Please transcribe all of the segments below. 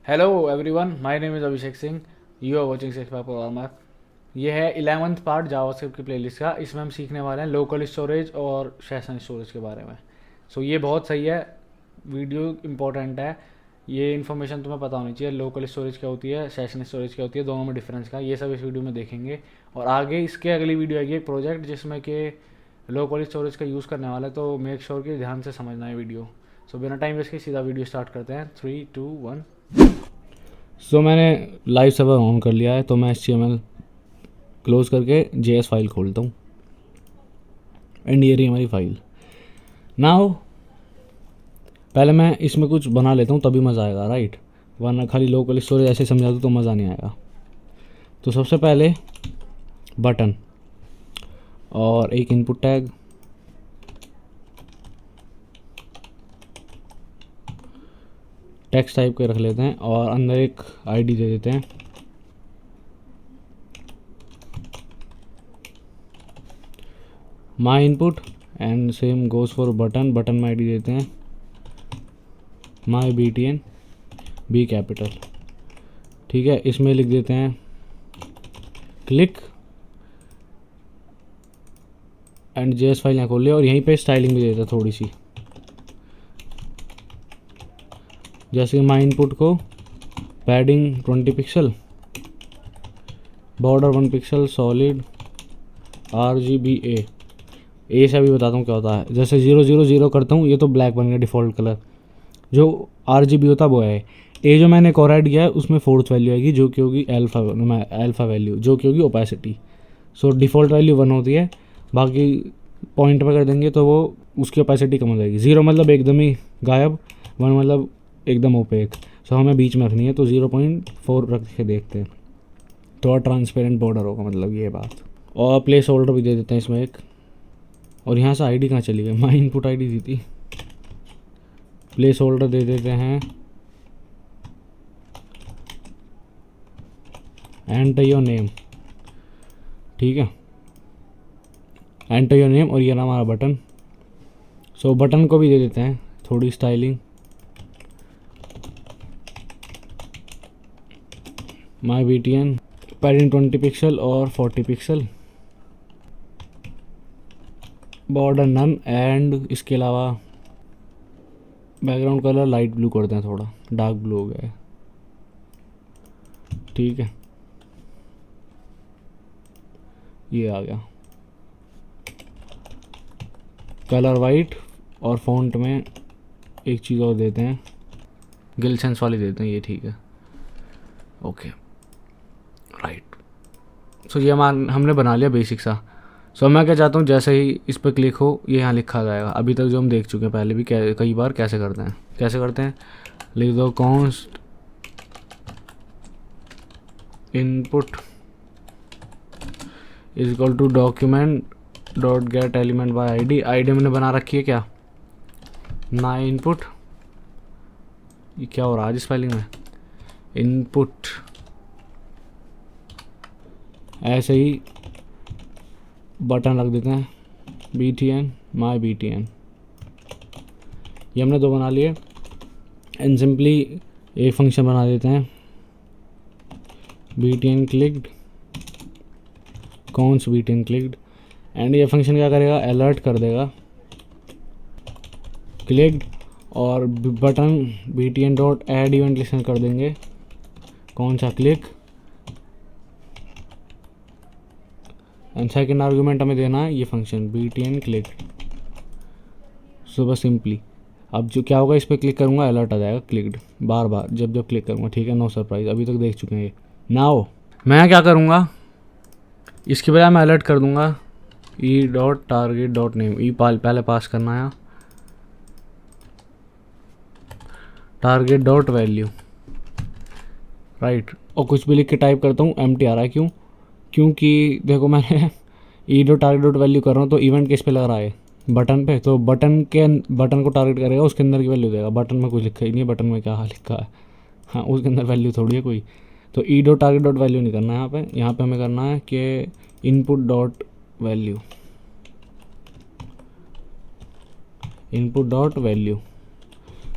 Hello everyone, my name is Abhishek Singh. You are watching six pack programmer. ये है 11th part JavaScript की playlist का। इसमें हम सीखने वाले हैं लोकल स्टोरेज और सेशन स्टोरेज के बारे में। ये बहुत सही है, वीडियो इंपॉर्टेंट है। ये इन्फॉर्मेशन तुम्हें पता होनी चाहिए, लोकल स्टोरेज क्या होती है, सेशन स्टोरेज क्या होती है, दोनों में डिफरेंस का, ये सब इस वीडियो में देखेंगे। और आगे इसके अगली वीडियो आएगी एक प्रोजेक्ट जिसमें कि लोकल स्टोरेज का यूज़ करने वाला है, तो मेक श्योर कि ध्यान से समझना है वीडियो। बिना टाइम वेस्ट के सीधा वीडियो स्टार्ट करते हैं। 3, 2, 1। मैंने लाइव सर्वर ऑन कर लिया है, तो मैं HTML क्लोज करके JS फाइल खोलता हूँ एंड ये रही हमारी फाइल। नाउ पहले मैं इसमें कुछ बना लेता हूँ, तभी मज़ा आएगा, राइट। वरना खाली लोकल स्टोरेज ऐसे समझा दूँ तो मज़ा नहीं आएगा। तो सबसे पहले बटन और एक इनपुट टैग, टेक्स्ट टाइप के रख लेते हैं और अंदर एक ID दे देते हैं। माई input and same goes for button में ID देते हैं माई BTN B कैपिटल। ठीक है, इसमें लिख देते हैं क्लिक एंड JS फाइल यहाँ खोल लिया। और यहीं पे स्टाइलिंग भी देता है थोड़ी सी, जैसे माई इनपुट को padding 20 pixel, border 1 pixel, solid RGBA। ए से अभी बताता हूँ क्या होता है। जैसे 000 करता हूँ, ये तो ब्लैक बन गया डिफ़ॉल्ट कलर। जो RGB होता है वो है। ए जो मैंने एक और ऐड किया है उसमें फोर्थ वैल्यू आएगी, जो कि होगी अल्फ़ा वैल्यू, जो कि होगी ओपेसिटी। डिफ़ॉल्ट वैल्यू 1 होती है, बाकी पॉइंट पे कर देंगे तो वो उसकी ओपेसिटी कम हो जाएगी। 0 मतलब एकदम ही गायब, 1 मतलब एकदम ओपेक। हमें बीच में रखनी है, तो 0.4 रख के देखते हैं, थोड़ा ट्रांसपेरेंट बॉर्डर होगा, मतलब ये बात। और प्लेस होल्डर भी दे देते हैं इसमें एक। और यहाँ से ID कहाँ चली गई, माई इनपुट ID दी थी। प्लेस होल्डर दे देते हैं एंटर योर नेम। ठीक है, एंटर योर नेम। और ये ना हमारा बटन। बटन को भी दे देते हैं थोड़ी स्टाइलिंग, माई BTN पैडिंग 20 पिक्सल और 40 पिक्सल, बॉर्डर नन। एंड इसके अलावा बैकग्राउंड कलर लाइट ब्लू करते हैं, थोड़ा डार्क ब्लू हो गया है। ठीक है, ये आ गया कलर वाइट। और फॉन्ट में एक चीज़ और देते हैं, गिलसेंस वाली देते हैं ये। ठीक है, ओके, राइट। ये हमने बना लिया बेसिक सा। मैं क्या चाहता हूँ, जैसे ही इस पर क्लिक हो ये यहाँ लिखा जाएगा। अभी तक जो हम देख चुके हैं पहले भी कई बार कैसे करते हैं। लिख दो const input is equal to document dot get element by ID मैंने बना रखी है क्या, माई इनपुट। ये क्या हो रहा है इस फाइलिंग में, इनपुट। ऐसे ही बटन रख देते हैं BTN माई BTN। ये हमने 2 बना लिए। एंड सिंपली एक फंक्शन बना देते हैं BTN क्लिक्ड, कौन सा BTN क्लिक्ड। एंड ये फंक्शन क्या करेगा, अलर्ट कर देगा क्लिक्ड। और button BTN dot add event listen कर देंगे, कौन सा क्लिक। एंड सेकेंड आर्गूमेंट हमें देना है ये फंक्शन BTN क्लिक। बस सिंपली अब जो क्या होगा, इस पर क्लिक करूँगा अलर्ट आ जाएगा क्लिक्ड बार बार जब क्लिक करूँगा। ठीक है, नो सरप्राइज, अभी तक देख चुके हैं ये। नाउ मैं क्या करूँगा, इसके बजाय मैं अलर्ट कर दूँगा e.target.name। ई पहले पास करना है target.value, राइट। और कुछ भी लिख के टाइप करता हूँ, empty आ रहा है, क्योंकि देखो मैंने e.target.value कर रहा हूँ, तो इवेंट किस पे लग रहा है, बटन पे। तो बटन को टारगेट करेगा, उसके अंदर की वैल्यू देगा। बटन में कुछ लिखा ही नहीं है, बटन में क्या लिखा है, हाँ उसके अंदर वैल्यू थोड़ी है कोई। तो e.target.value नहीं करना है यहाँ पे हमें करना है कि input.value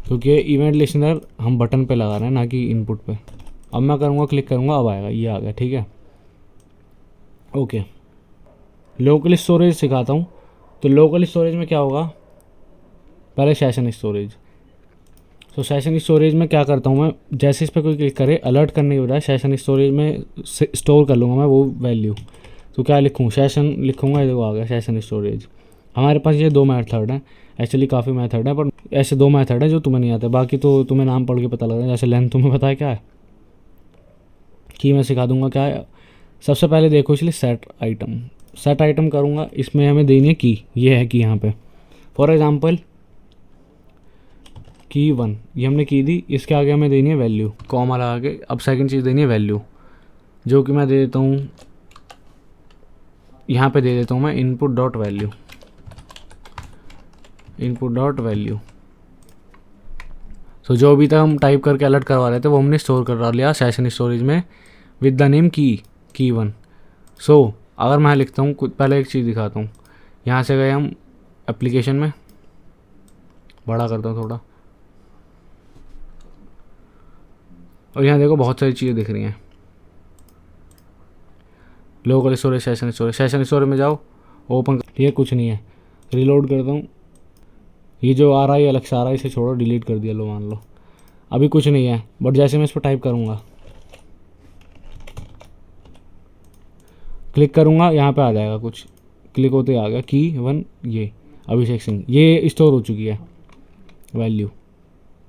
क्योंकि इवेंट लिसनर हम बटन पे लगा रहे हैं ना कि इनपुट पे। अब मैं करूँगा, क्लिक करूँगा, अब आएगा, ये आ गया, ठीक है। ओके, लोकल स्टोरेज सिखाता हूँ। तो लोकल स्टोरेज में क्या होगा, पहले सेशन स्टोरेज। तो सेशन स्टोरेज में क्या करता हूँ मैं, जैसे इस पर कोई क्लिक करे, अलर्ट करने के बजाय सेशन स्टोरेज में स्टोर कर लूँगा मैं वो वैल्यू। तो क्या लिखूँ, सेशन लिखूँगा, ये देखो आ गया सेशन स्टोरेज। हमारे पास ये 2 मेथड हैं, एक्चुअली काफ़ी मेथड है, पर ऐसे 2 मेथड हैं जो तुम्हें नहीं आते, बाकी तो तुम्हें नाम पढ़ के पता लग रहा है। जैसे लेंथ तुम्हें पता है क्या है, कि मैं सिखा दूंगा क्या है। सबसे पहले देखो, इसलिए सेट आइटम करूँगा, इसमें हमें देनी है की, ये है कि यहाँ पे फॉर एग्जांपल की 1, ये हमने की दी, इसके आगे हमें देनी है वैल्यू, कॉमा लगा के। अब सेकंड चीज़ देनी है वैल्यू, जो कि मैं दे देता हूँ, यहाँ पे दे देता हूँ मैं input dot value, input dot value. तो जो अभी तक हम टाइप करके अलर्ट करवा रहे थे वो हमने स्टोर करवा लिया सेशन स्टोरेज में विद द नेम की 1। सो अगर मैं लिखता हूँ, पहले एक चीज़ दिखाता हूँ। यहाँ से गए हम एप्लीकेशन में, बड़ा करता हूँ थोड़ा, और यहाँ देखो बहुत सारी चीज़ें दिख रही हैं। लोकल स्टोरेज, सेशन स्टोरेज में जाओ, ओपन, ये कुछ नहीं है। रिलोड करता हूँ, ये जो आ रहा है ये अलग से आ रहा है, इसे छोड़ो, डिलीट कर दिया, लो मान लो अभी कुछ नहीं है। बट जैसे मैं इस पर टाइप करूँगा, क्लिक करूँगा, यहाँ पे आ जाएगा कुछ, क्लिक होते आ गया की 1, ये अभिषेक सिंह, ये स्टोर हो चुकी है वैल्यू,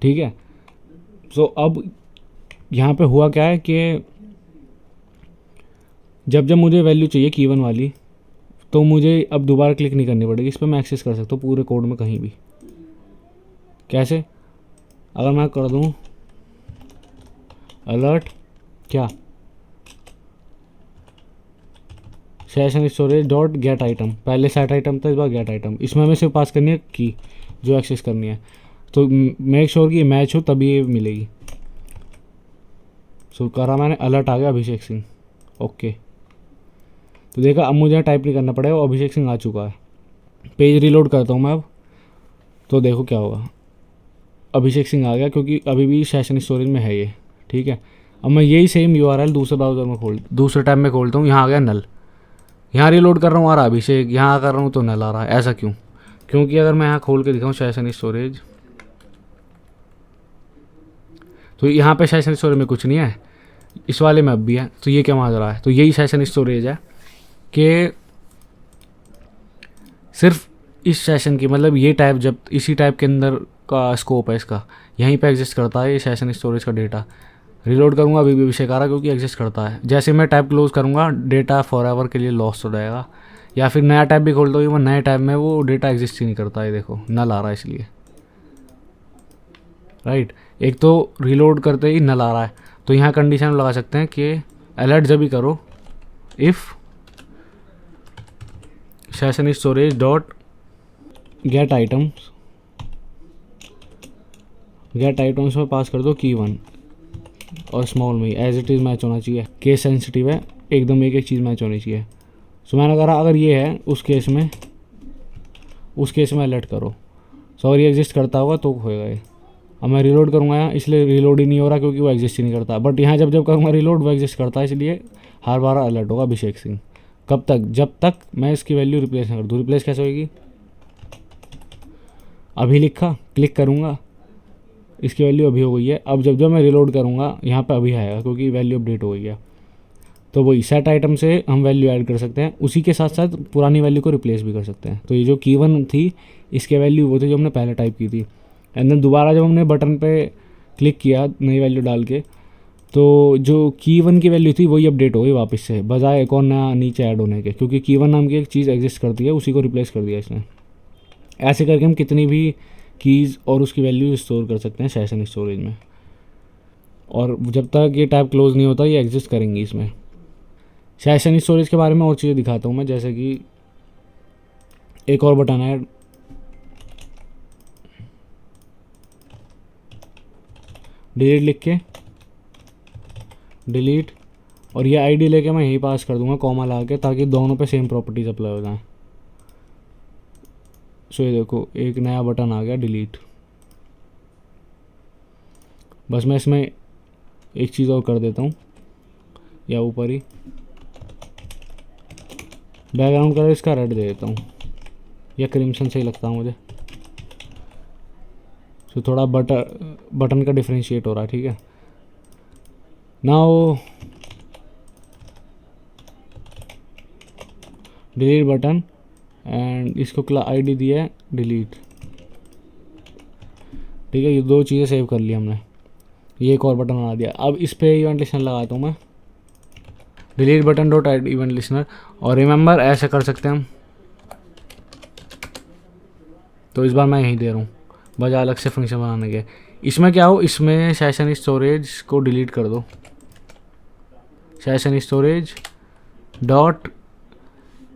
ठीक है। सो अब यहाँ पे हुआ क्या है कि जब जब मुझे वैल्यू चाहिए की 1 वाली, तो मुझे अब दोबारा क्लिक नहीं करनी पड़ेगी, इस पर मैं एक्सेस कर सकता हूँ पूरे कोड में कहीं भी। कैसे, अगर मैं कर दूँ अलर्ट, क्या, session storage dot gate item, पहले सेट आइटम था, इस बार गेट आइटम, इसमें हमें सिर्फ पास करनी है की जो एक्सेस करनी है। तो मेक श्योर कि मैच हो तभी ये मिलेगी। सो करा मैंने, अलर्ट आ गया अभिषेक सिंह, ओके। तो देखा, अब मुझे टाइप नहीं करना पड़ेगा, अभिषेक सिंह आ चुका है। पेज रिलोड करता हूँ मैं अब, तो देखो क्या होगा, अभिषेक सिंह आ गया, क्योंकि अभी भी सेशन स्टोरेज में है ये, ठीक है। अब मैं यही सेम URL दूसरे ब्राउज़र में दूसरे टैब में खोलता हूँ, यहाँ आ गया नल, यहाँ रिलोड कर रहा हूँ आ रहा अभिषेक, यहाँ कर रहा हूँ तो नल आ रहा है। ऐसा क्यों, क्योंकि अगर मैं यहाँ खोल के दिखाऊँ सेशन स्टोरेज, तो यहाँ पे सेशन स्टोरेज में कुछ नहीं है, इस वाले में अब भी है। तो ये क्या मांग रहा है, तो यही सेशन स्टोरेज है कि सिर्फ इस सेशन की, मतलब ये टाइप जब इसी टाइप के अंदर का स्कोप है इसका, यहीं पे एग्जिस्ट करता है ये सेशन स्टोरेज का डेटा। रिलोड करूँगा अभी भी अभिषेक आ रहा क्योंकि एग्जिस्ट करता है। जैसे मैं टैब क्लोज करूँगा, डेटा फॉर एवर के लिए लॉस्ट हो जाएगा, या फिर नया टैब भी खोलता हूँ, नए टैब में वो डेटा एग्जिस्ट ही नहीं करता है, देखो नल आ रहा है इसलिए, राइट। एक तो रिलोड करते ही नल आ रहा है, तो यहाँ कंडीशन लगा सकते हैं कि अलर्ट जब भी करो, if session storage dot get items, get items में पास कर दो की 1, और स्मॉल में एज इट इज़ मैच होना चाहिए, केस सेंसिटिव है एकदम, एक एक चीज़ मैच होनी चाहिए। सो मैंने कहा अगर ये है उस केस में अलर्ट करो। सो अगर ये एग्जिस्ट करता होगा तो होएगा ये। अब मैं रिलोड करूँगा यहाँ, इसलिए रिलोड ही नहीं हो रहा क्योंकि वो एग्जिस्ट ही नहीं करता, बट यहाँ जब जब करूँगा रिलोड वो एग्जिस्ट करता है, इसलिए हर बार अलर्ट होगा अभिषेक सिंह। कब तक, जब तक मैं इसकी वैल्यू रिप्लेस ना कर दूँ। रिप्लेस कैसे होगी, अभी लिखा, क्लिक करूँगा, इसकी वैल्यू अभी हो गई है। अब जब जब मैं रिलोड करूँगा यहाँ पे अभी आएगा क्योंकि वैल्यू अपडेट हो गई है। तो वही सेट आइटम से हम वैल्यू ऐड कर सकते हैं, उसी के साथ साथ पुरानी वैल्यू को रिप्लेस भी कर सकते हैं। तो ये जो की 1 थी इसके वैल्यू वो थी जो हमने पहले टाइप की थी, एंड देन दोबारा जब हमने बटन पे क्लिक किया नई वैल्यू डाल के, तो जो की 1 की वैल्यू थी वही अपडेट हो गई वापस से, बजाय एक और नया नीचे ऐड होने के, क्योंकि की 1 नाम की एक चीज़ एग्जिस्ट करती है, उसी को रिप्लेस कर दिया इसने। ऐसे करके हम कितनी भी कीज़ और उसकी वैल्यू स्टोर कर सकते हैं सेशन स्टोरेज में, और जब तक ये टैब क्लोज नहीं होता ये एग्जिस्ट करेंगी इसमें। सेशन स्टोरेज के बारे में और चीज़ें दिखाता हूँ मैं, जैसे कि एक और बटन है डिलीट, लिख के डिलीट, और ये आईडी लेके मैं यहीं पास कर दूंगा कॉमा लगा के, ताकि दोनों पे सेम प्रॉपर्टीज अप्लाई हो जाएं। सो ये देखो एक नया बटन आ गया डिलीट, बस मैं इसमें एक चीज़ और कर देता हूँ, या ऊपर ही बैकग्राउंड कलर इसका रेड दे देता हूँ, या क्रिम्सन सही लगता है मुझे। तो थोड़ा बटन का डिफ्रेंशिएट हो रहा है, ठीक है। नाउ डिलीट बटन एंड इसको आईडी दिया है डिलीट, ठीक है। ये दो चीज़ें सेव कर ली हमने, ये एक और बटन बना दिया। अब इस पर इवेंट लिस्नर लगाता हूँ मैं, delete button dot add event listener. और रिमेंबर ऐसे कर सकते हैं हम, तो इस बार मैं यहीं दे रहा हूँ बजाय अलग से फंक्शन बनाने के। इसमें क्या हो, इसमें सेशन स्टोरेज को डिलीट कर दो, सेशन स्टोरेज डॉट,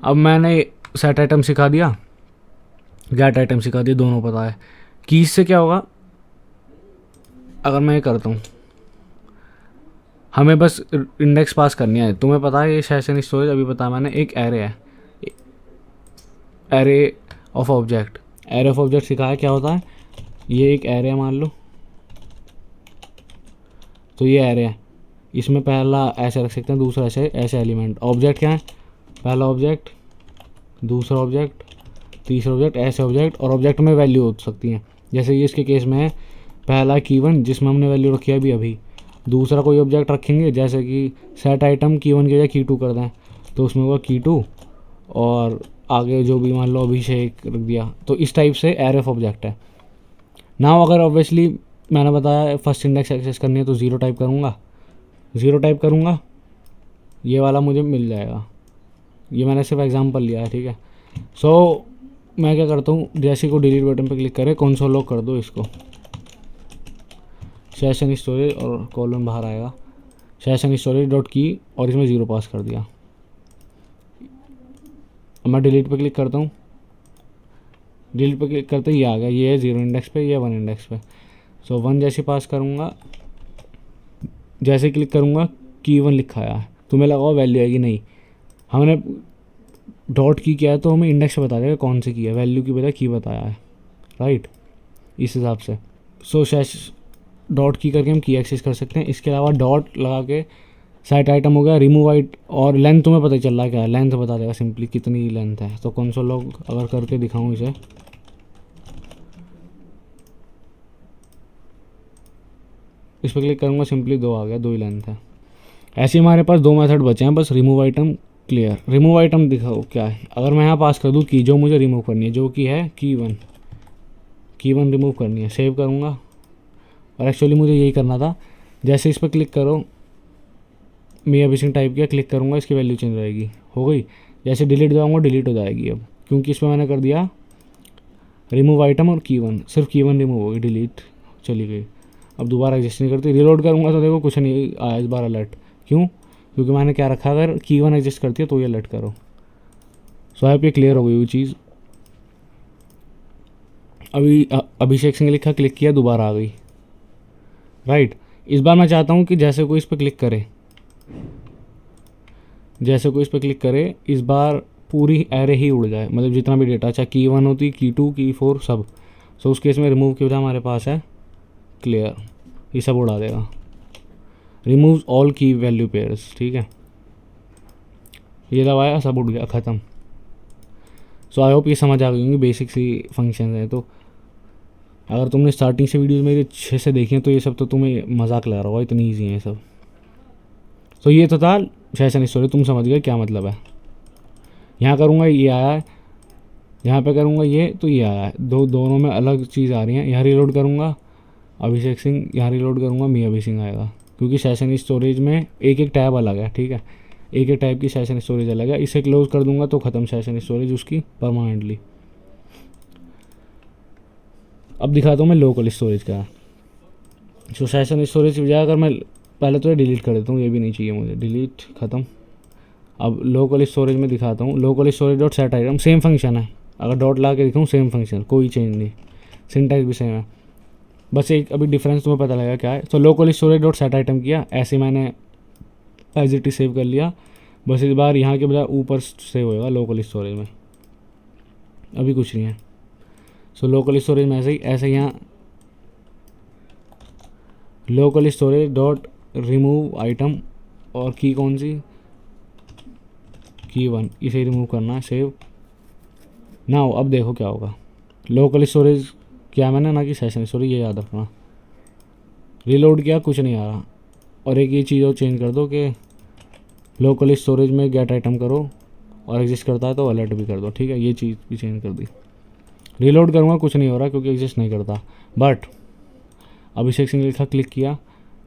अब मैंने सेट आइटम सिखा दिया, गेट आइटम सिखा दिया, दोनों पता है। कीज से क्या होगा, अगर मैं ये करता हूँ, हमें बस इंडेक्स पास करनी है। तुम्हें पता है ये सेशन स्टोरेज अभी बताया मैंने, एक एरे है, array of object. Array of object सिखाया क्या होता है, ये एक एरे है मान लो, तो ये एरे है, इसमें पहला ऐसे रख सकते हैं, दूसरा ऐसे ऐसे एलिमेंट। ऑब्जेक्ट क्या है, पहला ऑब्जेक्ट, दूसरा ऑब्जेक्ट, तीसरा ऑब्जेक्ट, ऐसे ऑब्जेक्ट। और ऑब्जेक्ट में वैल्यू हो सकती हैं, जैसे ये इसके केस में है, पहला की1 जिसमें हमने वैल्यू रखी है अभी, दूसरा कोई ऑब्जेक्ट रखेंगे जैसे कि सेट आइटम की1 की जगह की2 कर दें, तो उसमें होगा की2, और आगे जो भी मान लो अभिषेक रख दिया। तो इस टाइप से एरे ऑफ ऑब्जेक्ट है। ना अगर ऑब्वियसली मैंने बताया फर्स्ट इंडेक्स एक्सेस करनी है तो ज़ीरो टाइप करूँगा, ज़ीरो टाइप करूँगा, ये वाला मुझे मिल जाएगा। ये मैंने सिर्फ एग्जांपल लिया है, ठीक है। सो मैं क्या करता हूँ, जैसे को डिलीट बटन पर क्लिक करें, कंसोल लॉक कर दो इसको, सेशन स्टोरेज और कॉलन बाहर आएगा, सेशन स्टोरेज डॉट की, और इसमें ज़ीरो पास कर दिया। अब मैं डिलीट पे क्लिक करता हूँ, डिलीट पे क्लिक करते ही ये आ गया, ये है 0 इंडेक्स पे, ये 1 इंडेक्स पे। सो 1 जैसे पास करूँगा, जैसे क्लिक करूँगा की1 लिखा है, तुम्हें लगा वैल्यू आएगी, नहीं, हमने डॉट की किया है तो हमें इंडेक्स बता देगा कौन से की है, वैल्यू की बजाय की बताया है, राइट, इस हिसाब से। सो डॉट की करके हम की एक्सेस कर सकते हैं। इसके अलावा डॉट लगा के साइट आइटम हो गया, रिमूव आइट, और लेंथ तुम्हें पता चल रहा है क्या है, लेंथ बता देगा सिंपली कितनी लेंथ है। तो कंसोल लॉग अगर करके दिखाऊं इसे, इस पर क्लिक करूँगा, सिंपली 2 आ गया, 2 ही लेंथ है। ऐसे हमारे पास 2 मेथड बचे हैं बस, remove item, clear. Remove item दिखाओ क्या है, अगर मैं यहाँ पास कर दूँ की, जो मुझे रिमूव करनी है, जो कि है की1, की1 रिमूव करनी है, सेव करूँगा। और एक्चुअली मुझे यही करना था, जैसे इस पर क्लिक करो, मैं अभी सिंह टाइप किया, क्लिक करूँगा, इसकी वैल्यू चेंज रहेगी, हो गई। जैसे डिलीट दबाऊँगा डिलीट हो जाएगी अब, क्योंकि इसमें मैंने कर दिया रिमूव आइटम और की1, सिर्फ की1 रिमूव होगी, डिलीट चली गई। अब दोबारा एग्जिस्ट नहीं करती, रीलोड करूँगा तो देखो कुछ नहीं आया इस बार अलर्ट, क्यों, क्योंकि मैंने क्या रखा, अगर की1 एग्जिस्ट करती है तो ये अलर्ट करो। सो आई पे क्लियर हो गई वो चीज़। अभी अभिषेक सिंह लिखा, क्लिक किया, दोबारा आ गई, राइट। इस बार मैं चाहता हूँ कि जैसे कोई इस पर क्लिक करे, जैसे कोई इस पर क्लिक करे, इस बार पूरी एरे ही उड़ जाए, मतलब जितना भी डेटा, चाहे की1 होती, की2, की4 सब। सो उस केस में रिमूव की वजह हमारे पास है क्लियर, ये सब उड़ा देगा, रिमूव ऑल की वैल्यू पेयर्स, ठीक है। ये दबाया, सब उड़ गया, ख़त्म। सो आई होप ये समझ आ गई होंगी, बेसिक सी फंक्शन है। तो अगर तुमने स्टार्टिंग से वीडियोज़ मेरी अच्छे से देखी हैं तो ये सब तो तुम्हें मजाक लग रहा होगा, इतनी ईजी है ये सब। तो ये तो था सेशन स्टोरेज, तुम समझ गए क्या मतलब है। यहाँ करूँगा ये आया है, यहाँ पे करूँगा ये तो ये आया है, दोनों में अलग चीज़ आ रही है। यहाँ रिलोड करूँगा अभिषेक सिंह, यहाँ रिलोड करूँगा मी अभी सिंह आएगा, क्योंकि सेशन स्टोरेज में एक एक टैब अलग है, ठीक है, एक एक टाइप की सेशन स्टोरेज अलग है। इसे क्लोज कर दूंगा तो ख़त्म सेशन स्टोरेज उसकी परमानेंटली। अब दिखाता हूँ मैं लोकल स्टोरेज का। सो सेशन स्टोरेज की बजाय अगर मैं पहले तो ये डिलीट कर देता हूँ, ये भी नहीं चाहिए मुझे, डिलीट, ख़त्म। अब लोकल स्टोरेज में दिखाता हूँ, local storage dot set item, same function है, अगर डॉट ला के दिखाऊँ सेम फंक्शन, कोई चेंज नहीं, सिंटैक्स भी सेम है, बस एक अभी डिफरेंस तुम्हें पता लगेगा क्या है। तो local storage dot set item किया, ऐसे मैंने एज इट इज सेव कर लिया, बस इस बार यहाँ के बजाय ऊपर सेव होएगा लोकल स्टोरेज में, अभी कुछ नहीं है। सो लोकल स्टोरेज में ऐसे ही यहाँ local storage dot remove item, और की कौन सी, की 1, इसे रिमूव करना है, सेव नाउ। अब देखो क्या होगा, लोकल स्टोरेज किया मैंने ना कि सेशन स्टोरेज, ये याद रखना। रीलोड किया, कुछ नहीं आ रहा। और एक ये चीज़ और चेंज कर दो कि लोकल स्टोरेज में गेट आइटम करो, और एग्जिस्ट करता है तो अलर्ट भी कर दो, ठीक है। ये चीज़ भी चेंज कर दी। रीलोड करूँगा, कुछ नहीं हो रहा क्योंकि एग्जिस्ट नहीं करता। बट अभिषेक सिंह लिखा, क्लिक किया,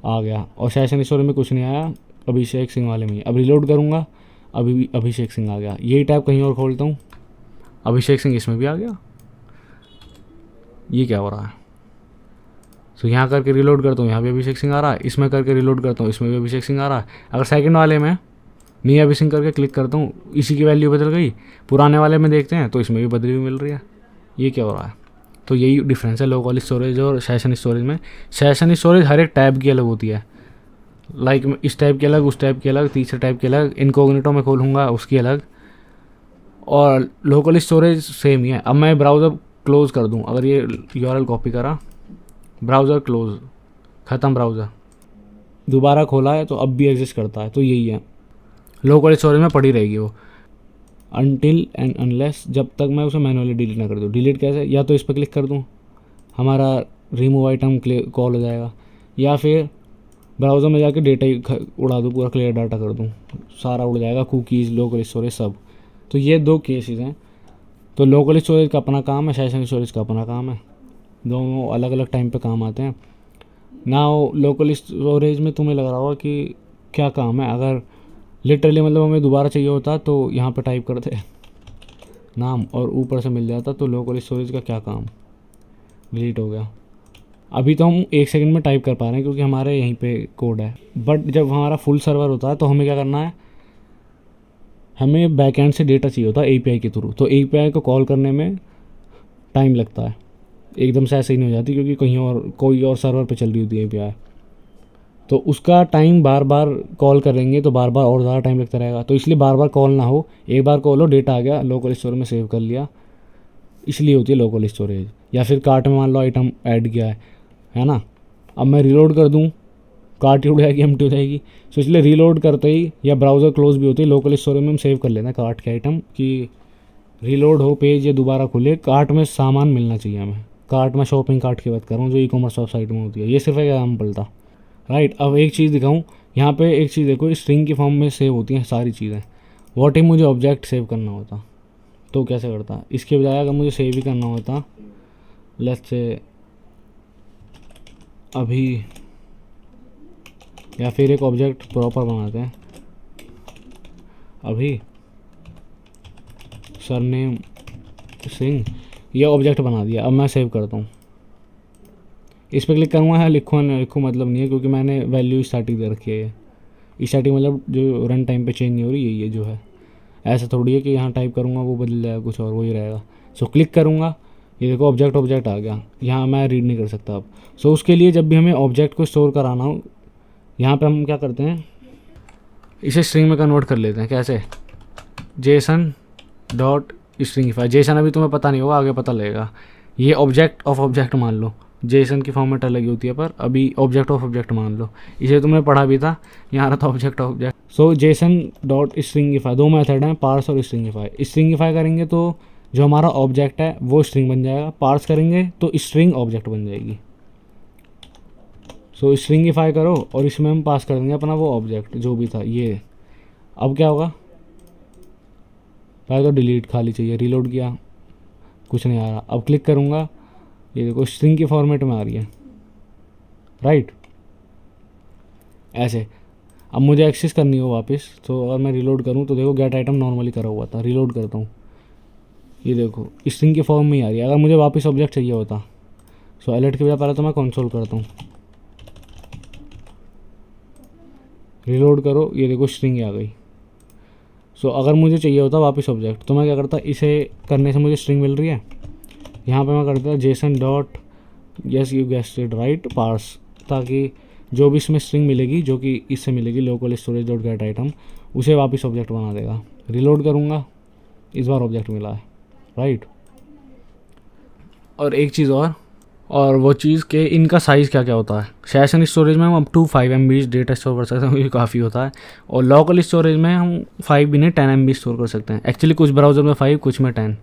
आ गया। और सेशन स्टोरेज में कुछ नहीं आया, अभिषेक सिंह वाले में। अब रीलोड करूँगा, अभी अभिषेक सिंह आ गया। यही टैब कहीं और खोलता हूँ, अभिषेक सिंह इसमें भी आ गया। ये क्या हो रहा है? सो यहाँ करके रीलोड करता हूँ, यहाँ भी अभिषेक सिंह आ रहा है। इसमें करके रीलोड करता हूँ, इसमें भी अभिषेक सिंह आ रहा है। अगर सेकंड वाले में नहीं अभिषेक सिंह करके क्लिक करता हूँ, इसी की वैल्यू बदल गई। पुराने वाले में देखते हैं तो इसमें भी बदली हुई मिल रही है। ये क्या हो रहा है? तो यही डिफरेंस है लोकल स्टोरेज और सेशन स्टोरेज में। सेशन स्टोरेज हर एक टैब की अलग होती है, लाइक इस टाइप की अलग, उस टाइप की अलग, तीसरे टाइप की अलग, इनकॉग्निटो में खोलूँगा उसकी अलग। और लोकल स्टोरेज सेम ही है। अब मैं ब्राउज़र क्लोज़ कर दूँ, अगर ये यूआरएल कॉपी करा, ब्राउज़र क्लोज, ख़त्म ब्राउज़र, दोबारा खोला है तो अब भी एग्जिस्ट करता है। तो यही है, लोकल स्टोरेज में पड़ी रहेगी वो अनटिल एंड अनलेस, जब तक मैं उसे मैनुअली डिलीट ना कर दूँ। डिलीट कैसे? या तो इस पर क्लिक कर दूँ, हमारा रिमूव आइटम कॉल हो जाएगा, या फिर ब्राउज़र में जाके डेटा ही उड़ा दूँ, पूरा क्लियर डाटा कर दूँ, सारा उड़ जाएगा, कुकीज़, लोकल स्टोरेज सब। तो ये दो केसेस हैं। तो लोकल स्टोरेज का अपना काम है, सेशन स्टोरेज का अपना काम है, दोनों अलग अलग टाइम पे काम आते हैं। नाउ लोकल स्टोरेज में तुम्हें लग रहा होगा कि क्या काम है, अगर लिटरली मतलब हमें दोबारा चाहिए होता तो यहाँ पे टाइप करते नाम और ऊपर से मिल जाता। तो लोकल स्टोरेज का क्या काम, डिलीट हो गया। अभी तो हम 1 सेकंड में टाइप कर पा रहे हैं क्योंकि हमारे यहीं पे कोड है। बट जब हमारा फुल सर्वर होता है तो हमें क्या करना है, हमें बैकएंड से डेटा चाहिए होता है एपीआई के थ्रू। तो एपीआई को कॉल करने में टाइम लगता है, एकदम से ऐसे ही नहीं हो जाती, क्योंकि कहीं और कोई और सर्वर पे चल रही होती है एपीआई। तो उसका टाइम बार बार कॉल करेंगे तो बार बार और ज़्यादा टाइम लगता रहेगा। तो इसलिए बार बार कॉल ना हो, एक बार कॉल हो, डेटा आ गया, लोकल स्टोरेज में सेव कर लिया, इसलिए होती है लोकल स्टोरेज। या फिर कार्ट में मान लो आइटम ऐड किया है ना, अब मैं रीलोड कर दूँ, कार्ट ही उड़ जाएगी, एम्प्टी हो जाएगी। तो इसलिए रीलोड करते ही या ब्राउज़र क्लोज भी होती है, लोकल स्टोरेज में हम सेव कर लेते हैं कार्ट के आइटम कि रीलोड हो पेज या दोबारा खुले, कार्ट में सामान मिलना चाहिए हमें। कार्ट में शॉपिंग कार्ट की बात कर रहा हूँ जो ई कॉमर्स वेबसाइट में होती है। ये सिर्फ एक एग्जाम्पल था, राइट। अब एक चीज़ दिखाऊँ, यहाँ पे एक चीज़ देखो, स्ट्रिंग की फॉर्म में सेव होती हैं सारी चीज़ें। व्हाट इफ मुझे ऑब्जेक्ट सेव करना होता तो कैसे करता? इसके बजाय अगर मुझे सेव ही करना होता, लेट्स से अभी, या फिर एक ऑब्जेक्ट प्रॉपर बनाते हैं, अभी सरनेम सिंह, ये ऑब्जेक्ट बना दिया। अब मैं सेव करता हूँ, इस पर क्लिक करूँगा, है लिखूँ ना लिखूँ मतलब नहीं है, क्योंकि मैंने वैल्यू स्टैटिक दे रखी है। स्टैटिक मतलब जो रन टाइम पे चेंज नहीं हो रही, यही है जो है। ऐसा थोड़ी है कि यहाँ टाइप करूँगा वो बदल जाएगा, कुछ और वही रहेगा। सो क्लिक करूँगा, ये देखो ऑब्जेक्ट आ गया, यहाँ मैं रीड नहीं कर सकता अब। सो उसके लिए जब भी हमें ऑब्जेक्ट को स्टोर कराना हो, यहाँ पे हम क्या करते हैं, इसे स्ट्रिंग में कन्वर्ट कर लेते हैं। कैसे? Jason dot stringify. जेसन अभी तुम्हें पता नहीं होगा, आगे पता लगेगा। ये ऑब्जेक्ट ऑफ ऑब्जेक्ट मान लो, जेसन की फॉर्मेट अलग होती है, पर अभी ऑब्जेक्ट ऑफ ऑब्जेक्ट मान लो। इसे तुमने पढ़ा भी था, यहाँ रहा था object of object. So Jason dot stringify, दो मेथड हैं, पार्स और स्ट्रिंगिफाई। स्ट्रिंगिफाई करेंगे तो जो हमारा ऑब्जेक्ट है वो स्ट्रिंग बन जाएगा, पार्स करेंगे तो स्ट्रिंग ऑब्जेक्ट बन जाएगी। सो स्ट्रिंगिफाई करो और इसमें हम पास कर देंगे अपना वो ऑब्जेक्ट जो भी था ये। अब क्या होगा, पहले तो डिलीट खाली चाहिए, रीलोड किया, कुछ नहीं आ रहा। अब क्लिक करूँगा, ये देखो स्ट्रिंग की फॉर्मेट में आ रही है, राइट। ऐसे अब मुझे एक्सेस करनी हो वापस, तो अगर मैं रीलोड करूँ तो देखो गेट आइटम नॉर्मली करा हुआ था। रीलोड करता हूँ, ये देखो स्ट्रिंग की फॉर्म में ही आ रही है। अगर मुझे वापस ऑब्जेक्ट चाहिए होता, सो अलर्ट के बजाय पहले तो मैं कंसोल करता हूँ, रीलोड करो, ये देखो स्ट्रिंग आ गई। सो अगर मुझे चाहिए होता वापस ऑब्जेक्ट तो मैं क्या करता, इसे करने से मुझे स्ट्रिंग मिल रही है, यहाँ पे मैं करता JSON dot yes you guessed it right parse, ताकि जो भी इसमें स्ट्रिंग मिलेगी जो कि इससे मिलेगी local storage dot gate item, उसे वापस ऑब्जेक्ट बना देगा। रीलोड करूँगा, इस बार ऑब्जेक्ट मिला है, राइट। और एक चीज़ और, और वो चीज़ के इनका साइज़ क्या क्या होता है। सेशन स्टोरेज में हम up to 5 MB data store कर सकते हैं, ये काफ़ी होता है। और लोकल स्टोरेज में हम 5 भी नहीं 10 MB स्टोर कर सकते हैं। एक्चुअली कुछ ब्राउज़र में 5 कुछ में 10,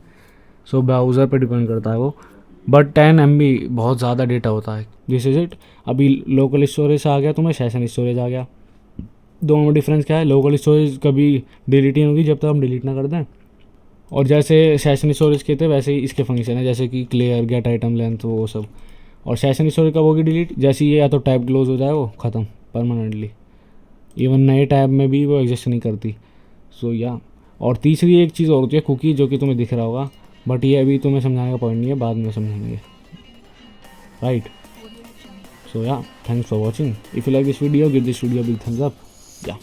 सो ब्राउज़र पे डिपेंड करता है वो। बट 10 MB बहुत ज़्यादा डेटा होता है। This is it. अभी लोकल स्टोरेज आ गया, तुम्हें सेशन स्टोरेज आ गया। दोनों में डिफरेंस क्या है, लोकल स्टोरेज कभी डिलीट नहीं होगी जब तक हम डिलीट ना कर दें। और जैसे सेशन स्टोरेज के थे वैसे ही इसके फंक्शन है, जैसे कि क्लियर, गेट आइटम लेंथ, वो सब। और सेशन स्टोरेज कब होगी डिलीट, जैसे ये या तो टैब क्लोज हो जाए वो ख़त्म परमानेंटली, इवन नए टैब में भी वो एग्जिस्ट नहीं करती। सो या और तीसरी एक चीज़ और होती है कुकी, जो कि तुम्हें दिख रहा होगा, बट ये अभी तुम्हें समझाने का पॉइंट नहीं है, बाद में समझाएंगे, राइट। सो या thanks for watching. If you like this video, give this video big thumbs up. या